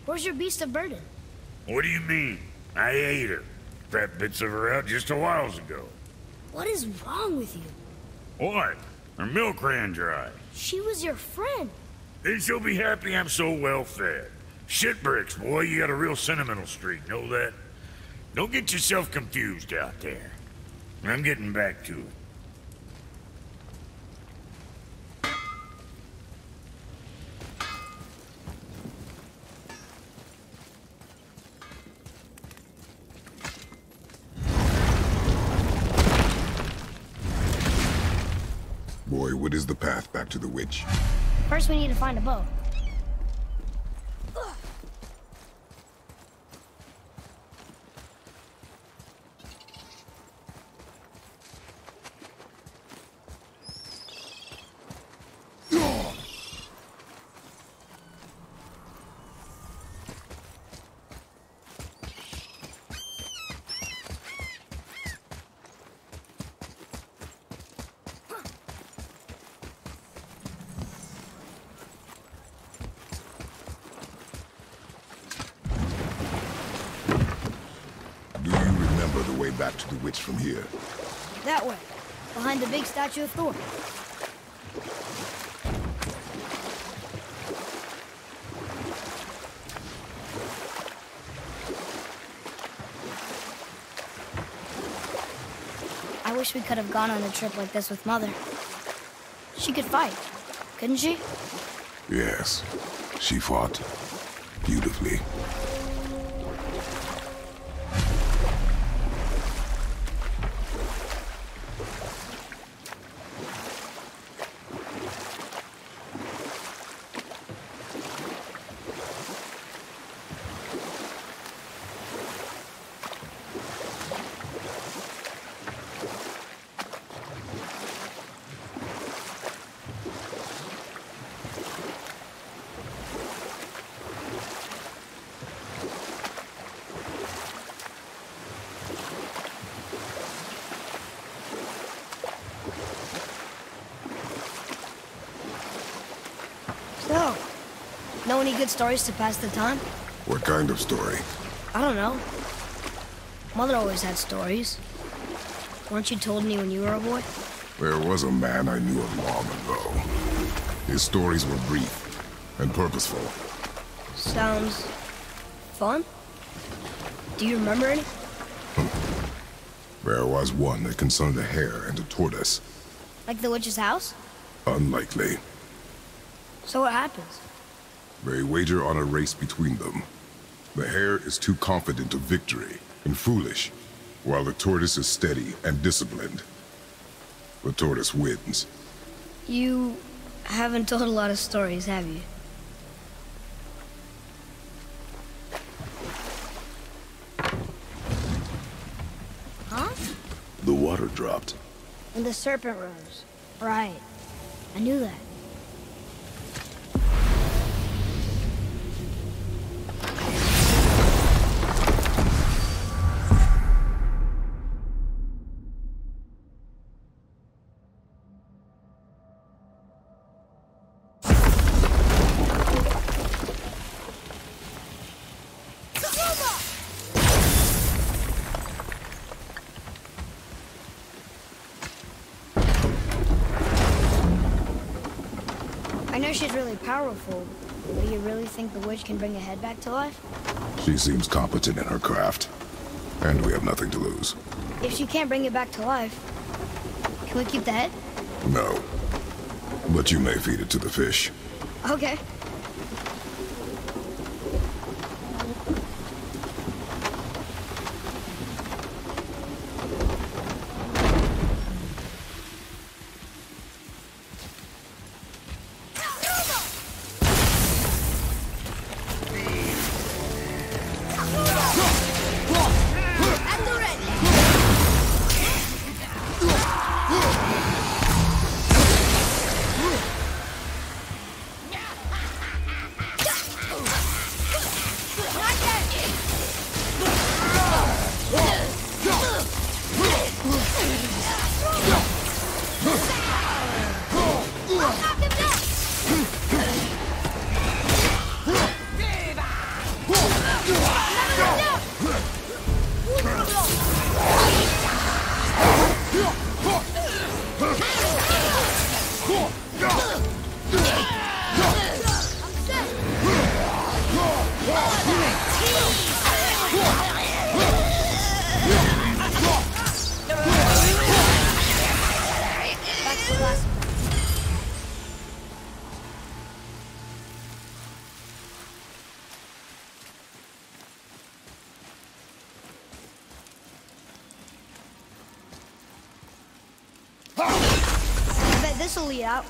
Where's your beast of burden? What do you mean? I ate her. Fat bits of her out just a while ago. What is wrong with you? What? Her milk ran dry. She was your friend. Then she'll be happy I'm so well fed. Shit bricks, boy, you got a real sentimental streak, know that? Don't get yourself confused out there. I'm getting back to it. Boy, what is the path back to the witch? First, we need to find a boat. Back to the witch from here. That way, behind the big statue of Thor. I wish we could have gone on a trip like this with Mother. She could fight, couldn't she? Yes, she fought beautifully. So, know any good stories to pass the time? What kind of story? I don't know. Mother always had stories. Weren't you told any when you were a boy? There was a man I knew of long ago. His stories were brief and purposeful. Sounds fun? Do you remember any? There was one that concerned a hare and a tortoise. Like the witch's house? Unlikely. So what happens? They wager on a race between them. The hare is too confident of victory and foolish, while the tortoise is steady and disciplined. The tortoise wins. You haven't told a lot of stories, have you? Huh? The water dropped. And the serpent rose. Right. I knew that. I know she's really powerful, but you really think the witch can bring a head back to life? She seems competent in her craft, and we have nothing to lose. If she can't bring it back to life, can we keep the head? No. But you may feed it to the fish. Okay. this'll lead out.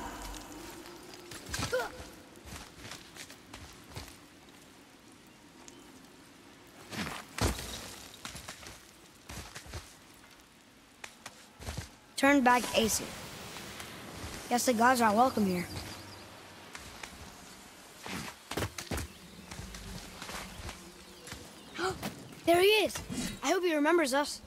Turn back eeee. Guess the gods aren't welcome here. There he is! I hope he remembers us.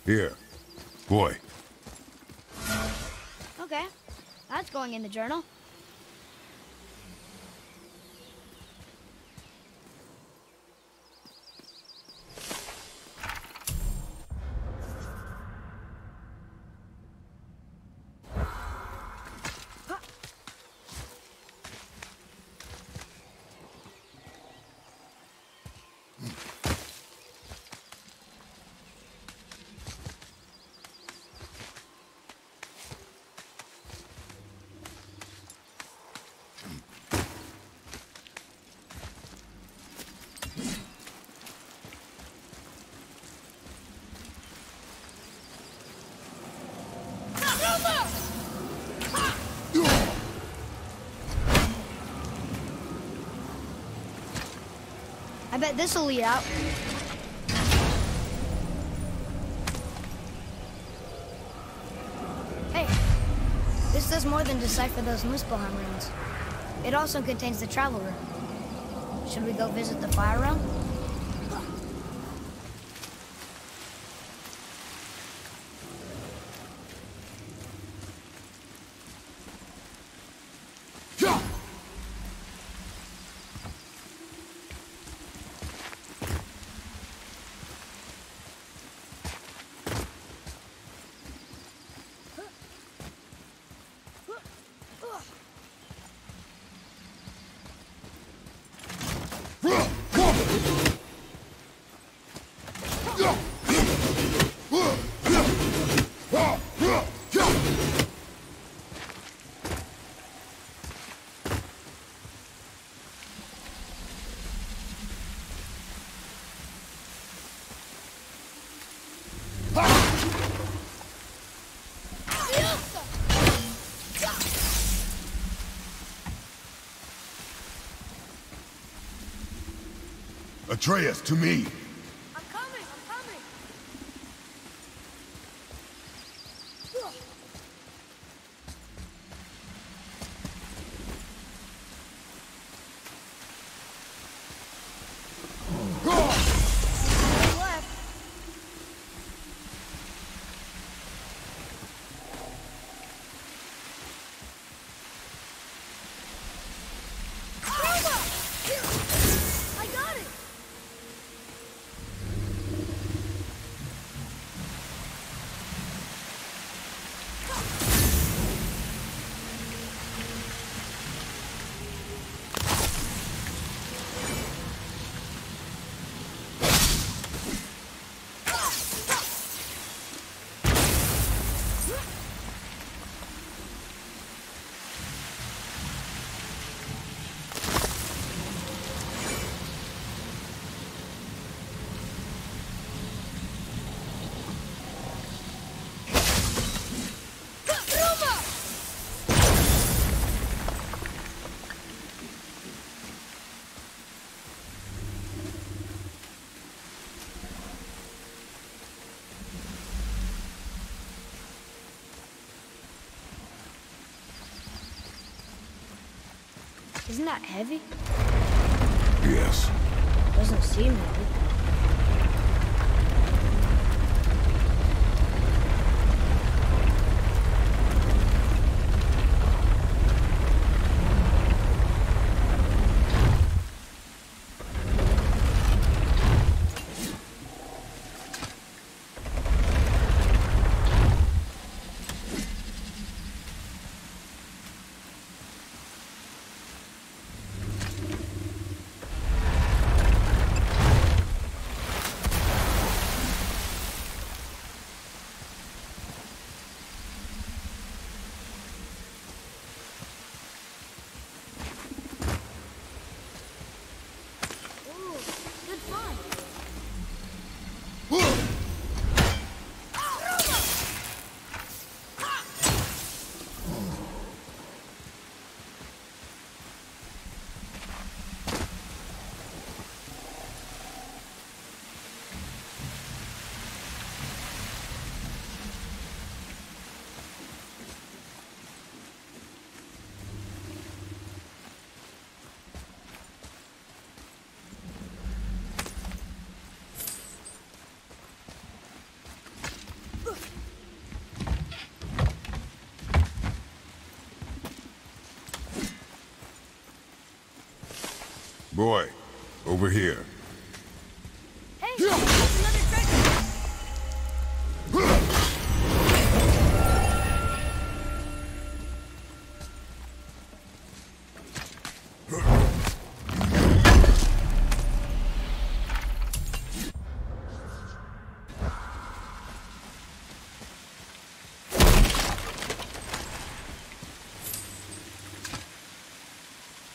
Here. Boy. Okay, that's going in the journal. I bet this'll lead out. Hey, this does more than decipher those Muspelheim runes. It also contains the travel room. Should we go visit the fire realm? Atreus, to me! I'm coming! I'm coming! Left. I got it! Isn't that heavy? Yes. Doesn't seem heavy. Boy, over here. Hey, that's another treasure.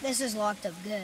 This is locked up good.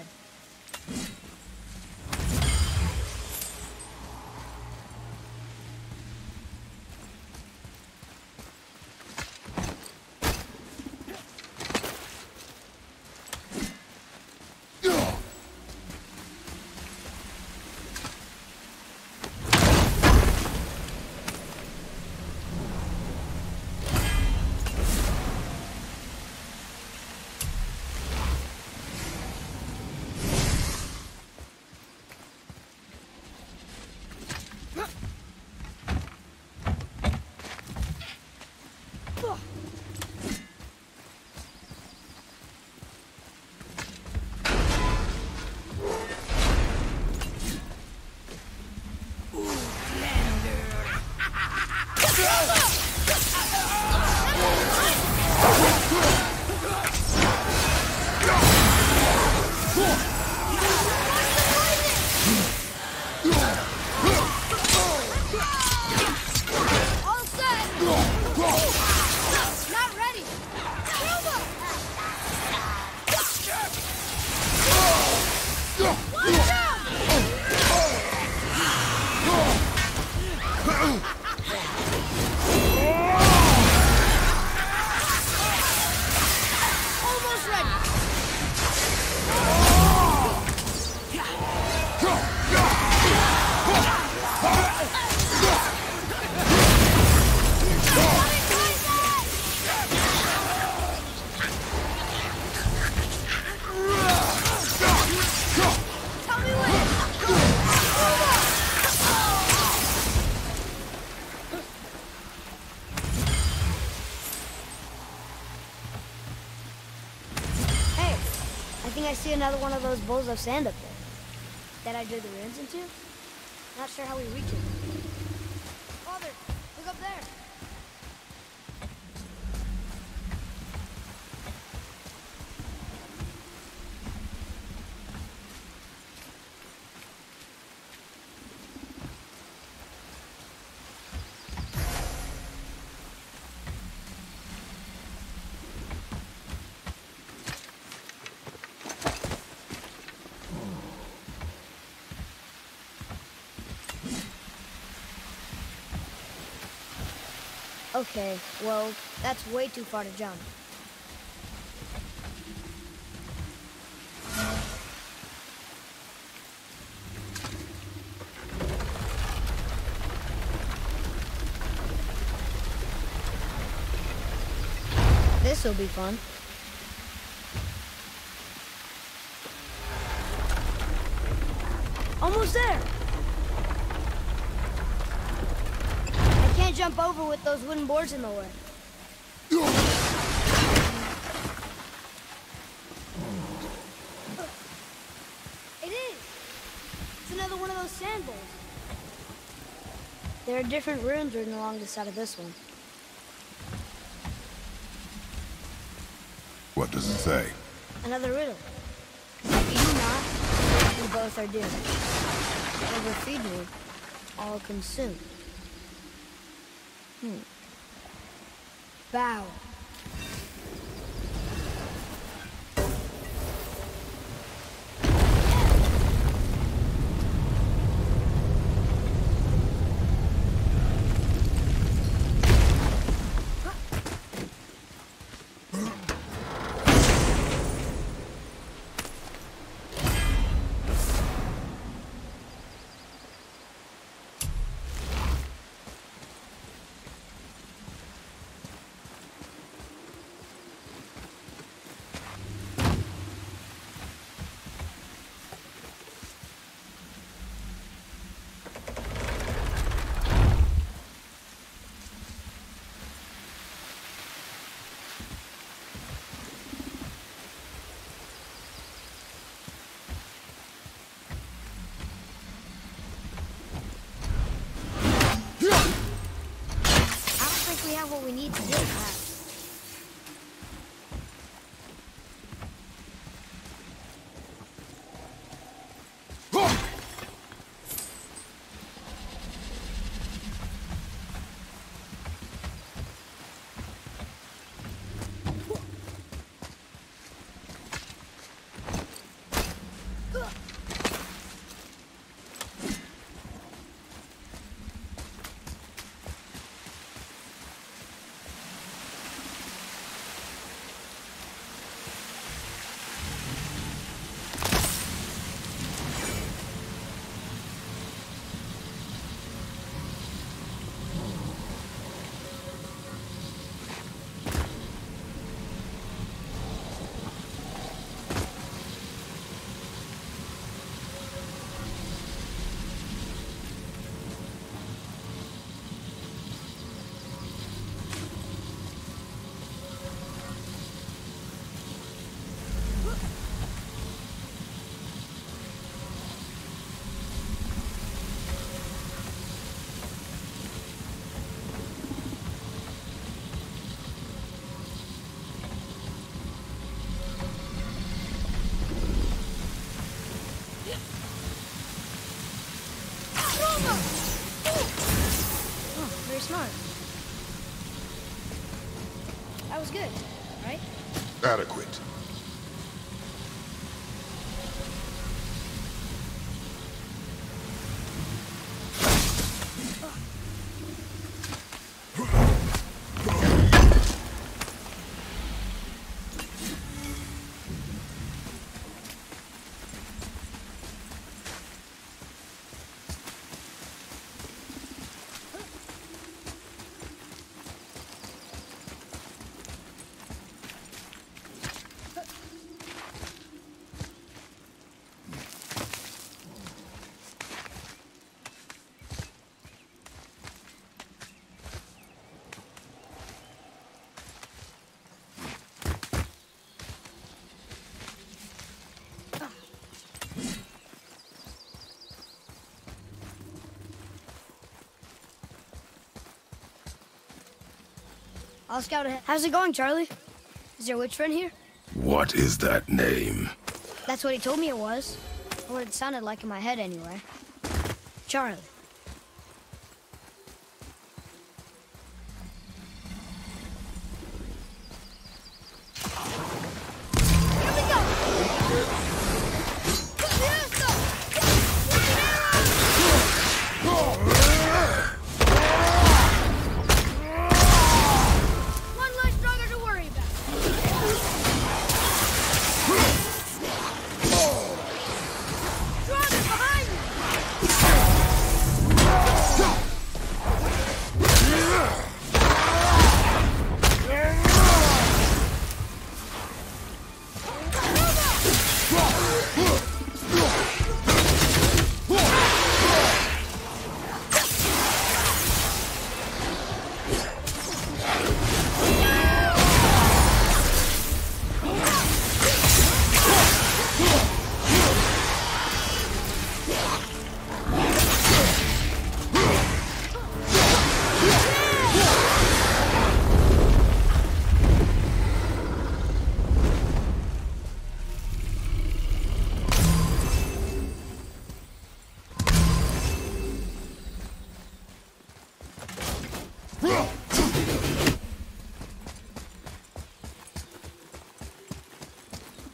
I see another one of those bowls of sand up there. That I dug the ruins into? Not sure how we reach it. Father, look up there. Okay, well, that's way too far to jump. This'll be fun. Almost there! Can't jump over with those wooden boards in the way. It is! It's another one of those sand bowls. There are different runes written along the side of this one. What does it say? Another riddle. If you do not, we both are doomed. Overfeed me, all consumed. Bow. have what we need to get it back. Very smart. That was good, right? Adequate. I'll scout ahead. How's it going, Charlie? Is your witch friend here? What is that name? That's what he told me it was. Or what it sounded like in my head, anyway. Charlie.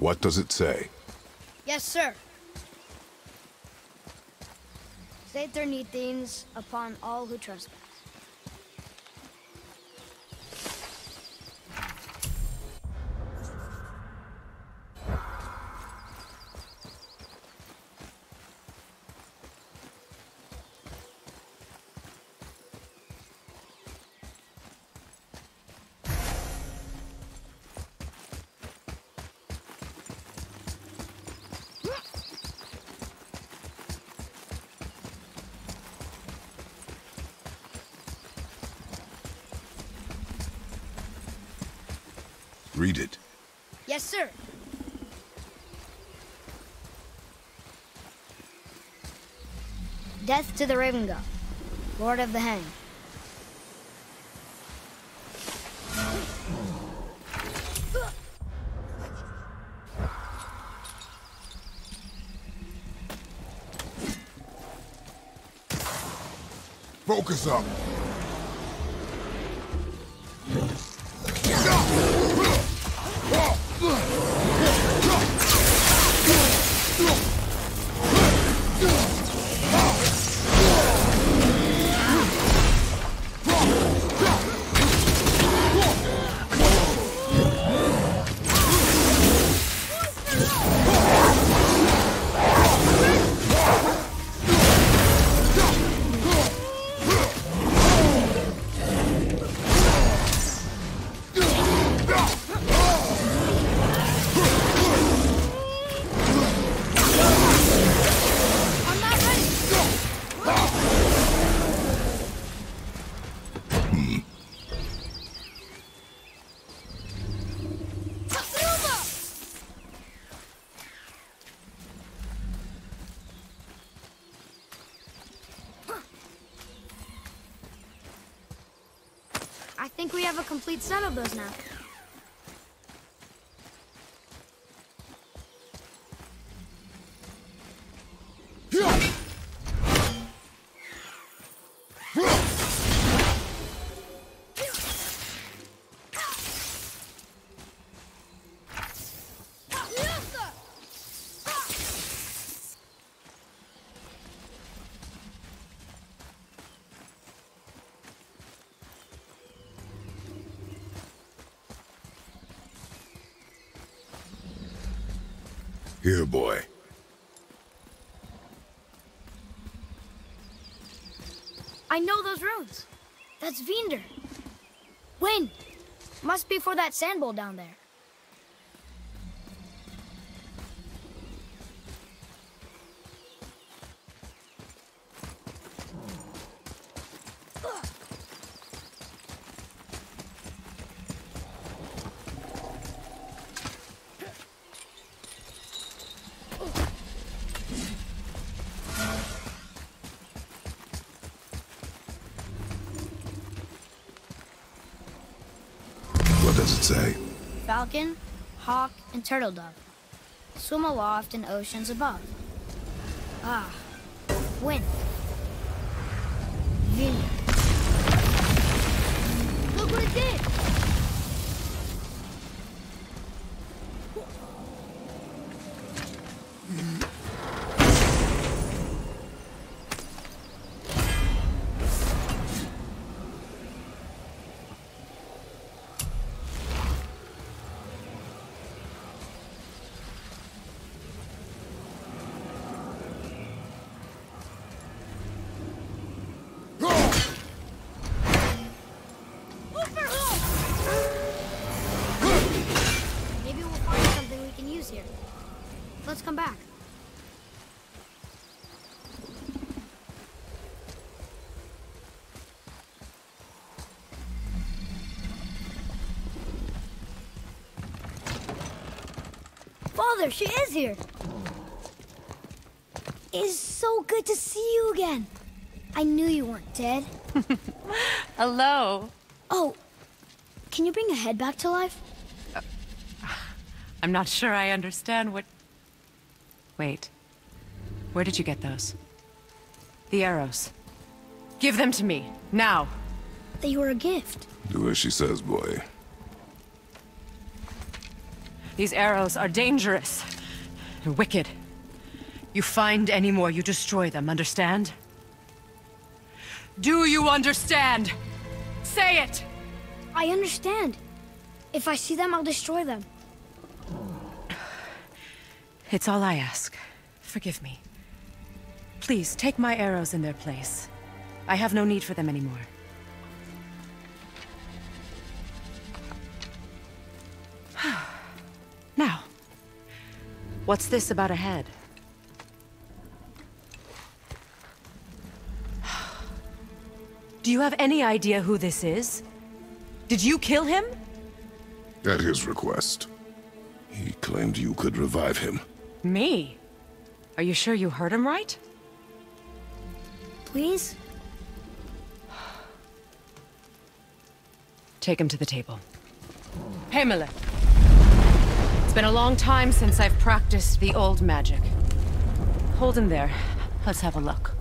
What does it say? Yes, sir. State their need things upon all who trespass. Read it. Yes, sir. Death to the Raven God, Lord of the Hang. Focus up. I think we have a complete set of those now. Here, boy. I know those runes. That's Vinder. Wind. Must be for that sand bowl down there. What does it say? Falcon, hawk, and turtle dove. Swim aloft in oceans above. Ah, wind. Vinder. Look what it did! Here. Let's come back. Father, she is here. It's so good to see you again. I knew you weren't dead. Hello. Oh, can you bring a head back to life? I'm not sure I understand what... Wait. Where did you get those? The arrows. Give them to me, now. They were a gift. Do as she says, boy. These arrows are dangerous and wicked. You find any more, you destroy them, understand? Do you understand? Say it! I understand. If I see them, I'll destroy them. It's all I ask. Forgive me. Please, take my arrows in their place. I have no need for them anymore. Now, what's this about a head? Do you have any idea who this is? Did you kill him? At his request. He claimed you could revive him. Me? Are you sure you heard him right? Please? Take him to the table. Hamlet. It's been a long time since I've practiced the old magic. Hold him there. Let's have a look.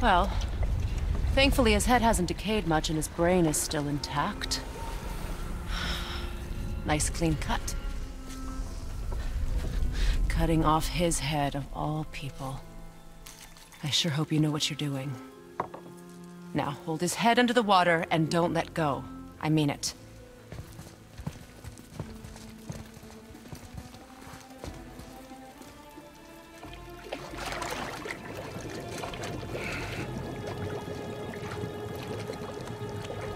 Well, Thankfully, his head hasn't decayed much and his brain is still intact. Nice clean cut. Cutting off his head of all people. I sure hope you know what you're doing. Now, hold his head under the water and don't let go. I mean it.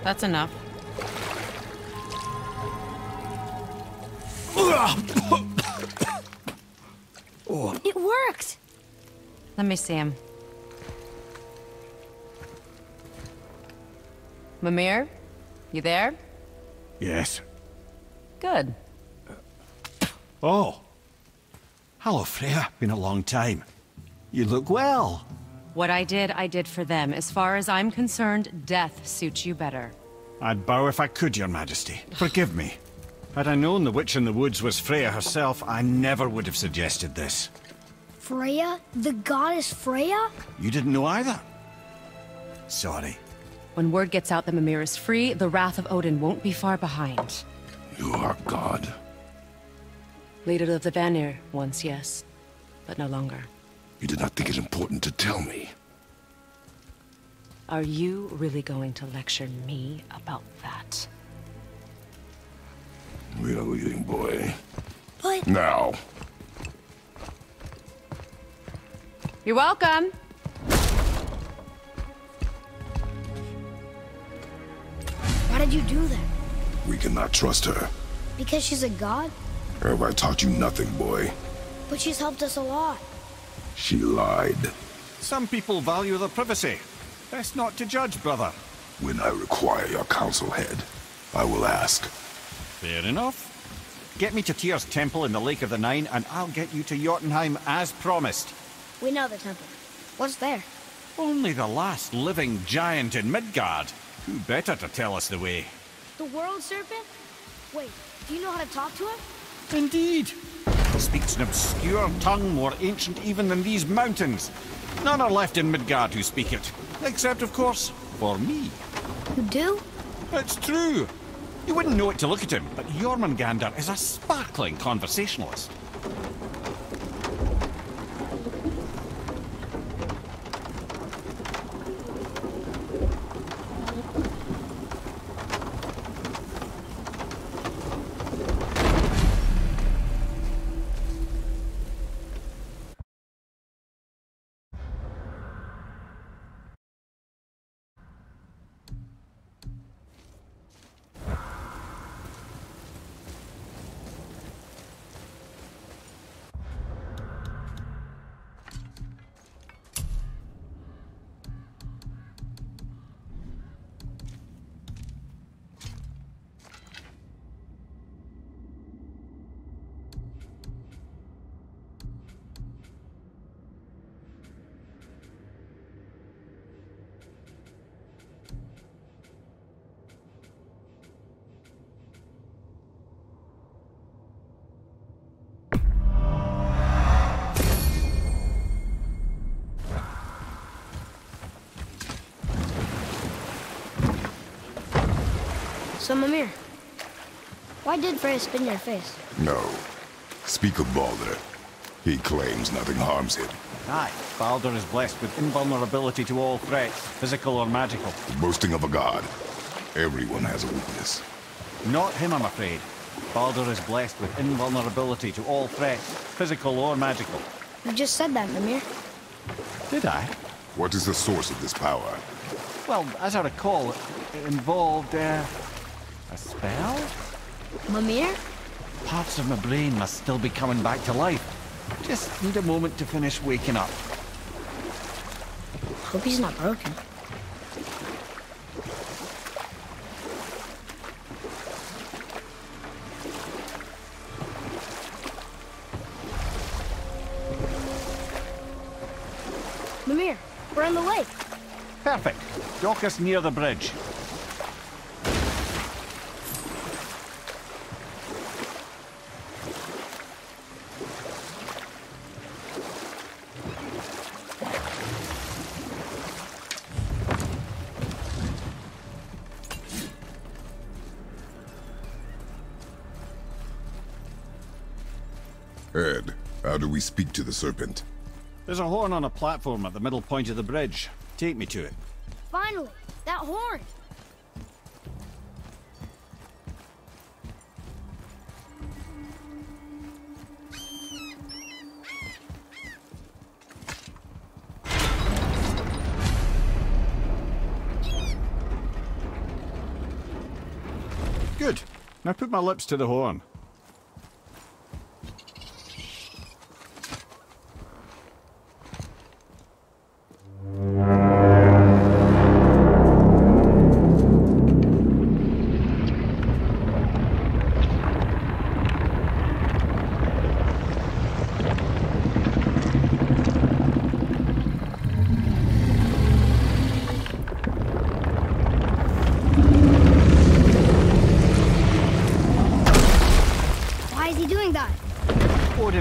That's enough. It worked! Let me see him. Mimir? You there? Yes. Good. Oh. Hello, Freya. Been a long time. You look well. What I did for them. As far as I'm concerned, death suits you better. I'd bow if I could, Your Majesty. Forgive me. Had I known the witch in the woods was Freya herself, I never would have suggested this. Freya? The goddess Freya? You didn't know either? Sorry. When word gets out that Mimir is free, the wrath of Odin won't be far behind. You are God. Leader of the Vanir, once yes, but no longer. You did not think it important to tell me. Are you really going to lecture me about that? We are leaving, boy. But... Now. You're welcome! Why did you do that? We cannot trust her. Because she's a god? Have I taught you nothing, boy? But she's helped us a lot. She lied. Some people value their privacy. Best not to judge, brother. When I require your counsel head, I will ask. Fair enough. Get me to Tyr's temple in the Lake of the Nine, and I'll get you to Jotunheim as promised. We know the temple. What's there? Only the last living giant in Midgard. Who better to tell us the way? The world serpent? Wait, do you know how to talk to him? Indeed. He speaks an obscure tongue more ancient even than these mountains. None are left in Midgard who speak it. Except, of course, for me. You do? It's true. You wouldn't know it to look at him, but Jormungandr is a sparkling conversationalist. So, Mimir, why did Freya spin your face? No. Speak of Baldur. He claims nothing harms him. Aye, Baldur is blessed with invulnerability to all threats, physical or magical. The boasting of a god. Everyone has a weakness. Not him, I'm afraid. Baldur is blessed with invulnerability to all threats, physical or magical. You just said that, Mimir. Did I? What is the source of this power? Well, as I recall, it involved, a spell? Mimir? Parts of my brain must still be coming back to life. Just need a moment to finish waking up. Hope he's not broken. Mimir, we're on the lake. Perfect. Dock us near the bridge. Ed, how do we speak to the serpent? There's a horn on a platform at the middle point of the bridge. Take me to it. Finally! That horn! Good. Now put my lips to the horn.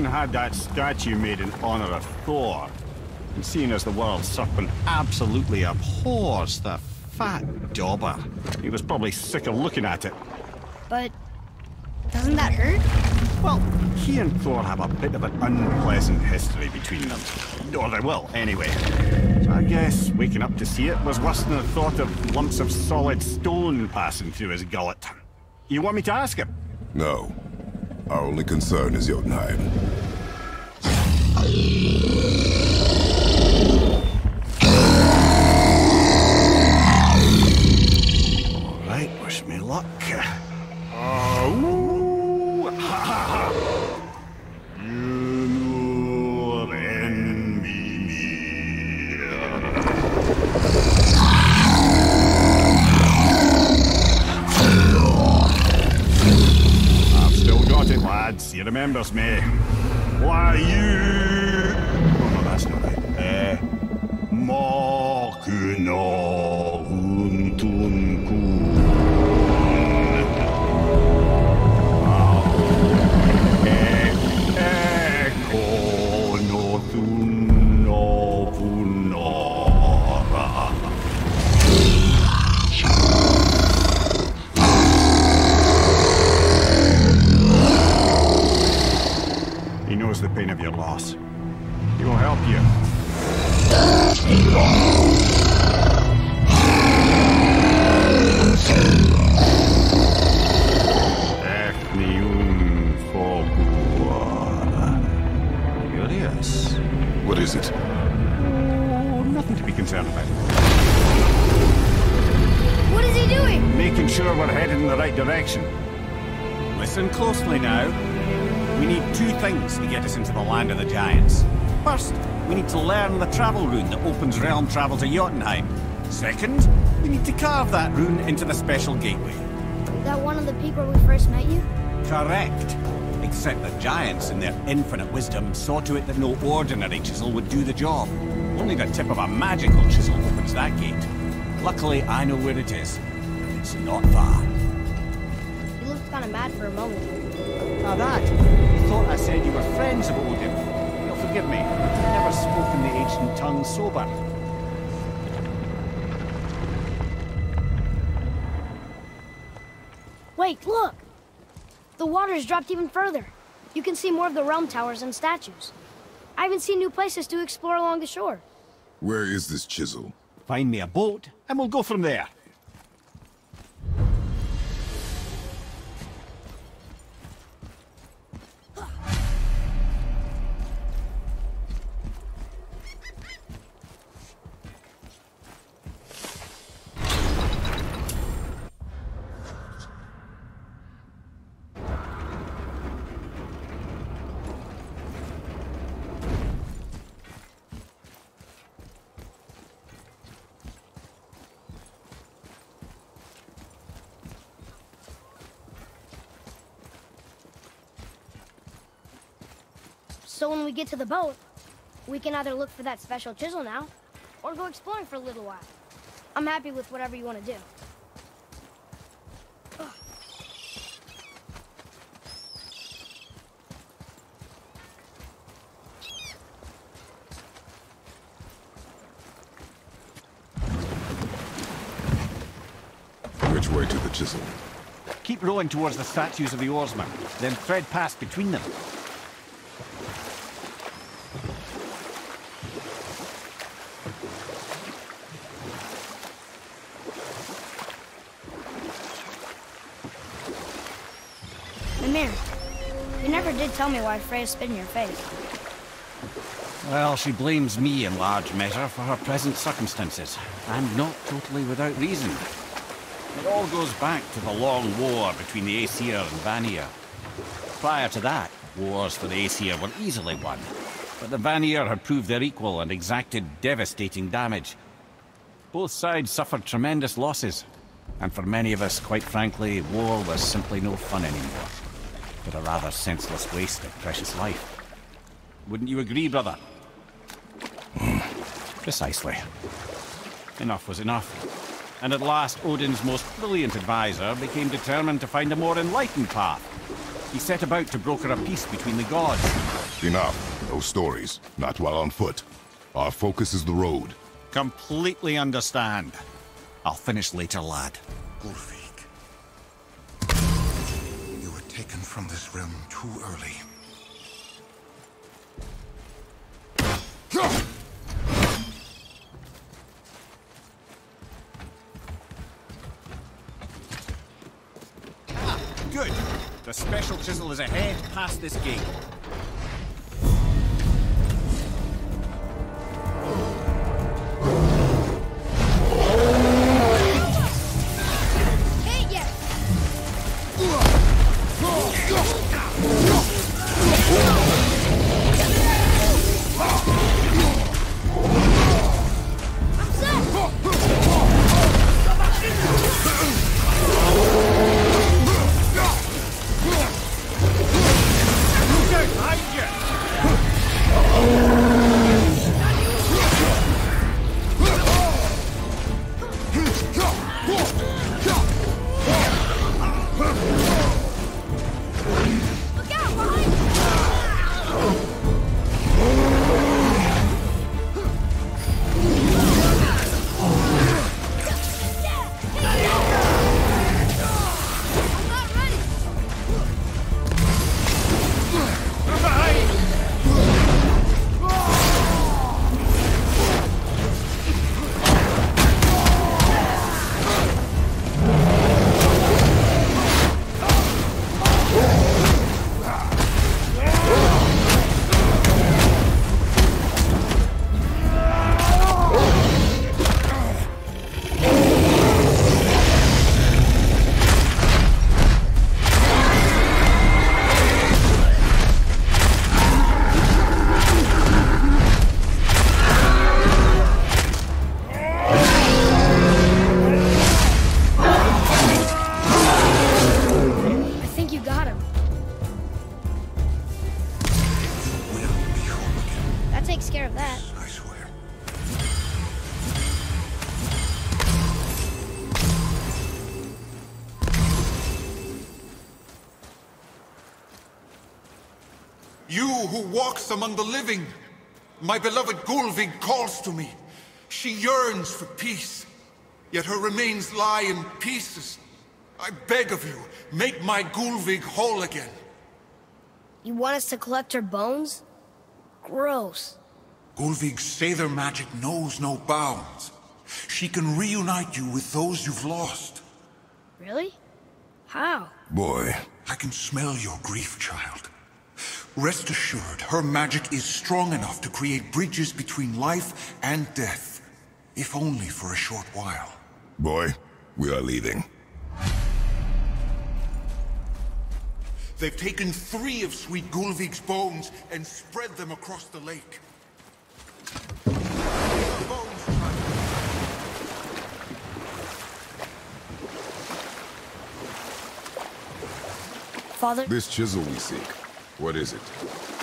Had that statue made in honor of Thor. And seeing as the world serpent absolutely abhors the fat dauber, he was probably sick of looking at it. But doesn't that hurt? Well, he and Thor have a bit of an unpleasant history between them. Or they will, anyway. So I guess waking up to see it was worse than the thought of lumps of solid stone passing through his gullet. You want me to ask him? No. Our only concern is Jotunheim. Alright, wish me luck. Ooh, ha, ha, ha. You and me. I've still got it, lads. He remembers me. Why, you... Oh, no, that's not right. Makuna Huntunkun. Eko no Thuno Funora. He knows the pain of your loss. He will help you. Curious. What is it? Oh, nothing to be concerned about. What is he doing? Making sure we're headed in the right direction. Listen closely now. We need two things to get us into the land of the giants. First, we need to learn the travel rune that opens realm travel to Jotunheim. Second, we need to carve that rune into the special gateway. That one on the peak where we first met you? Correct. Except the giants, in their infinite wisdom, saw to it that no ordinary chisel would do the job. Only the tip of a magical chisel opens that gate. Luckily, I know where it is. It's not far. You looked kind of mad for a moment. Now that, you thought I said you were friends of Odin. You'll forgive me. I've never spoken the ancient tongue sober. Wait, look! The water's dropped even further. You can see more of the realm towers and statues. I even see new places to explore along the shore. Where is this chisel? Find me a boat, and we'll go from there. So when we get to the boat, we can either look for that special chisel now, or go exploring for a little while. I'm happy with whatever you want to do. Which way to the chisel? Keep rowing towards the statues of the oarsmen, then thread past between them. never did tell me why Freya spit in your face. Well, she blames me in large measure for her present circumstances, and not totally without reason. It all goes back to the long war between the Aesir and Vanir. Prior to that, wars for the Aesir were easily won, but the Vanir had proved their equal and exacted devastating damage. Both sides suffered tremendous losses, and for many of us, quite frankly, war was simply no fun anymore, but a rather senseless waste of precious life. Wouldn't you agree, brother? Precisely. Enough was enough. And at last, Odin's most brilliant advisor became determined to find a more enlightened path. He set about to broker a peace between the gods. Enough. No stories. Not while on foot. Our focus is the road. Completely understand. I'll finish later, lad. Gulvik. You were taken from this realm too early. Good. The special chisel is ahead past this gate. Hey, yeah. I'm set. Look out, behind you. I'm not ready. I think you got him. We'll be home again, That takes care of that. I swear. You who walks among the living, my beloved Gulvig calls to me. She yearns for peace, yet her remains lie in pieces. I beg of you, make my Gulvig whole again. You want us to collect her bones? Gross. Gulvig's Sather magic knows no bounds. She can reunite you with those you've lost. Really? How? Boy, I can smell your grief, child. Rest assured, her magic is strong enough to create bridges between life and death, if only for a short while. boy, we are leaving. They've taken 3 of Sweet Gulvig's bones and spread them across the lake. Bones, child. Father? This chisel we seek, what is it?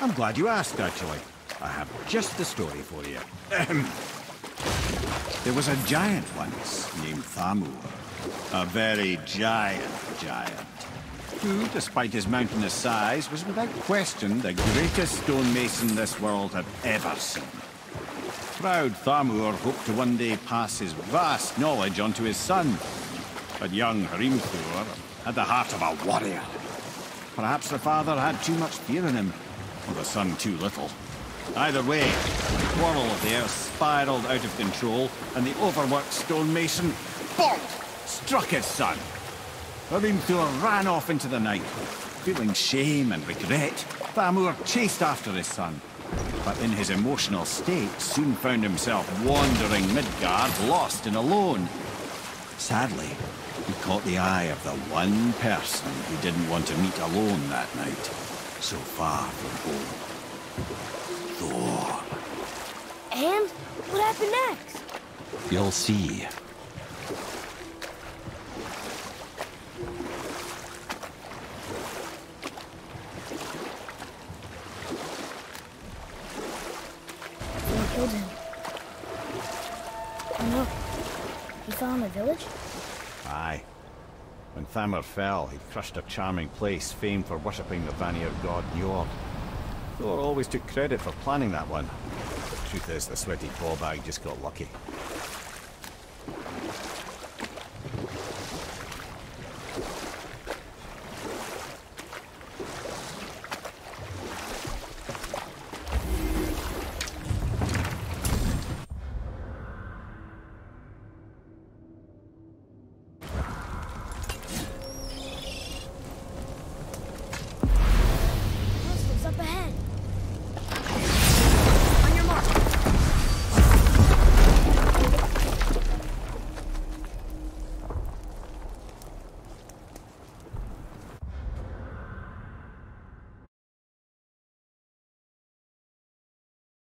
I'm glad you asked, actually. I have just the story for you. There was a giant once named Thamur. A very giant, who, despite his mountainous size, was without question the greatest stonemason this world had ever seen. Proud Thamur hoped to one day pass his vast knowledge on to his son. But young Hrimthur had the heart of a warrior. Perhaps the father had too much fear in him, or the son too little. Either way, the quarrel of the earth spiraled out of control, and the overworked stonemason, bonk, struck his son. Hrimthur ran off into the night, Feeling shame and regret, Thamur chased after his son, but in his emotional state soon found himself wandering Midgard, lost and alone. Sadly, he caught the eye of the one person he didn't want to meet alone that night, so far from home. Thor. And what happened next? You'll see. They killed him. Oh no. He fell in the village? Aye. When Thamur fell, he crushed a charming place famed for worshipping the Vanir god Njord. Thor always took credit for planning that one. The truth is, the sweaty clawbag just got lucky.